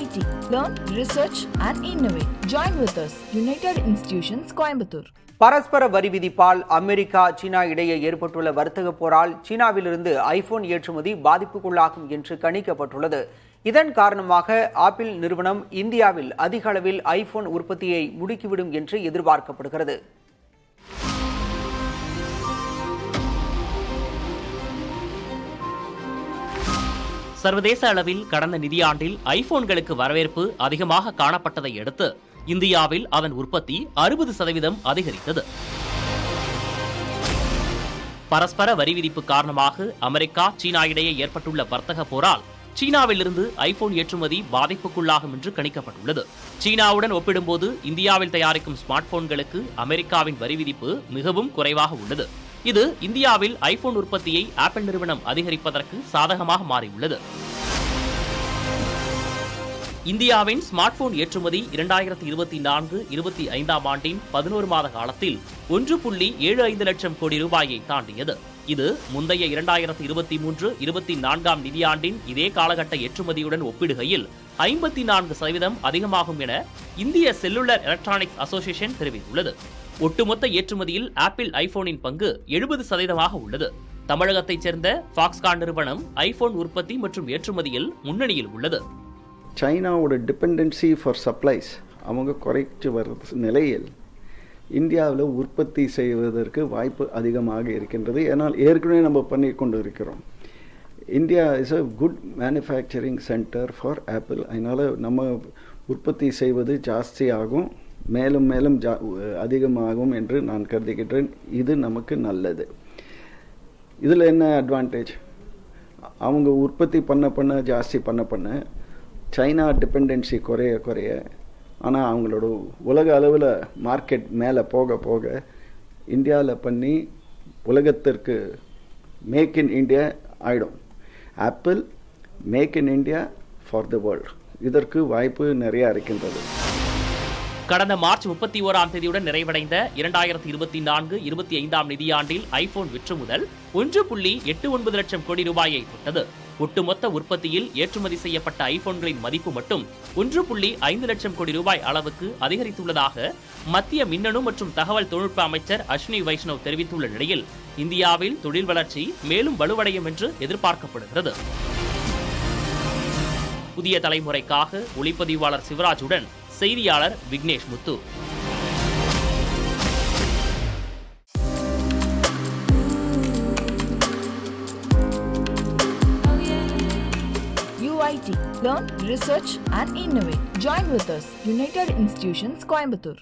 UIT. Learn, research and innovate. Join with us. United Institutions, Coimbatore. பரஸ்பர வரி விதிப்பால் America சீனா இடையே ஏற்பட்டுள்ள வர்த்தக போரால் சீனாவிலிருந்து ஐபோன் ஏற்றுமதி பாதிப்புக்குள்ளாகும் என்று கணிக்கப்பட்டுள்ளது. இதன் காரணமாக ஆப்பிள் நிறுவனம் இந்தியாவில் அதிக அளவில் ஐபோன் உற்பத்தியை முடுக்கிவிடும் என்று எதிர்பார்க்கப்படுகிறது. சர்வதேச அளவில் கடந்த நிதியாண்டில் ஐபோன்களுக்கு வரவேற்பு அதிகமாக காணப்பட்டதை அடுத்து இந்தியாவில் அதன் உற்பத்தி 60% அதிகரித்தது. பரஸ்பர வரி விதிப்பு காரணமாக அமெரிக்கா சீனா இடையே ஏற்பட்டுள்ள வர்த்தக போரால் சீனாவிலிருந்து ஐபோன் ஏற்றுமதி பாதிப்புக்குள்ளாகும் என்று கணிக்கப்பட்டுள்ளது. சீனாவுடன் ஒப்பிடும்போது இந்தியாவில் தயாரிக்கும் ஸ்மார்ட் போன்களுக்கு அமெரிக்காவின் வரி விதிப்பு மிகவும் குறைவாக உள்ளது. இது இந்தியாவில் ஐபோன் உற்பத்தியை ஆப்பிள் நிறுவனம் அதிகரிப்பதற்கு சாதகமாக மாறியுள்ளது. இந்தியாவின் ஸ்மார்ட் போன் ஏற்றுமதி 2024-25 ஆண்டின் 11 மாத காலத்தில் 1.75 லட்சம் கோடி ரூபாயை தாண்டியது. இது முந்தைய 2023-24 நிதியாண்டின் இதே காலகட்ட ஏற்றுமதியுடன் ஒப்பிடுகையில் 54% அதிகமாகும் என இந்திய செல்லுலர் எலக்ட்ரானிக்ஸ் அசோசியேஷன் தெரிவித்துள்ளது. ஒட்டுமொத்த ஏற்றுமதியில் ஆப்பிள் ஐபோனின் பங்கு 70% உள்ளது. தமிழகத்தைச் சேர்ந்த ஃபாக்ஸ்கான் நிறுவனம் ஐபோன் உற்பத்தி மற்றும் ஏற்றுமதியில் முன்னணியில் உள்ளது. சைனாவோட டிபெண்டன்சி ஃபார் சப்ளைஸ் அவங்க குறைச்சி வர்ற நிலையில் இந்தியாவில் உற்பத்தி செய்வதற்கு வாய்ப்பு அதிகமாக இருக்கின்றது. ஏன்னால் ஏற்கனவே நம்ம பண்ணி கொண்டு இருக்கிறோம். India is a good manufacturing centre for apple. அதனால் நம்ம உற்பத்தி செய்வது ஜாஸ்தியாகும், மேலும் மேலும் அதிகமாகும் என்று நான் கருதுகின்றேன். இது நமக்கு நல்லது. இதில் என்ன அட்வான்டேஜ்? அவங்க உற்பத்தி பண்ண ஜாஸ்தி பண்ண சைனா டிபெண்டன்சி குறைய ஆனால் அவங்களோட உலக அளவில் மார்க்கெட் மேலே போக இந்தியாவில் பண்ணி உலகத்திற்கு மேக் இன் இந்தியா ஆகிடும். Apple make in India for the world. இதற்கு வாய்ப்பு நிறையா இருக்கின்றது. கடந்த மார்ச் 31ஆம் தேதியுடன் நிறைவடைந்த 2024-25 நிதியாண்டில் ஐபோன் விற்றுமுதல் 1.89 லட்சம் கோடி ரூபாயை தொட்டது. ஒட்டுமொத்த உற்பத்தியில் ஏற்றுமதி செய்யப்பட்ட ஐபோன்களின் மதிப்பு மட்டும் 1.5 லட்சம் கோடி ரூபாய் அளவுக்கு அதிகரித்துள்ளதாக மத்திய மின்னணு மற்றும் தகவல் தொழில்நுட்ப அமைச்சர் அஸ்வினி வைஷ்ணவ் தெரிவித்துள்ள நிலையில் இந்தியாவில் தொழில் வளர்ச்சி மேலும் வலுவடையும் என்று எதிர்பார்க்கப்படுகிறது. புதிய தலைமுறைக்காக ஒளிப்பதிவாளர் சிவராஜுடன் செய்தியாளர் விக்னேஷ் முத்து. UIT. Learn, research and innovate. Join with us. United Institutions, Coimbatore.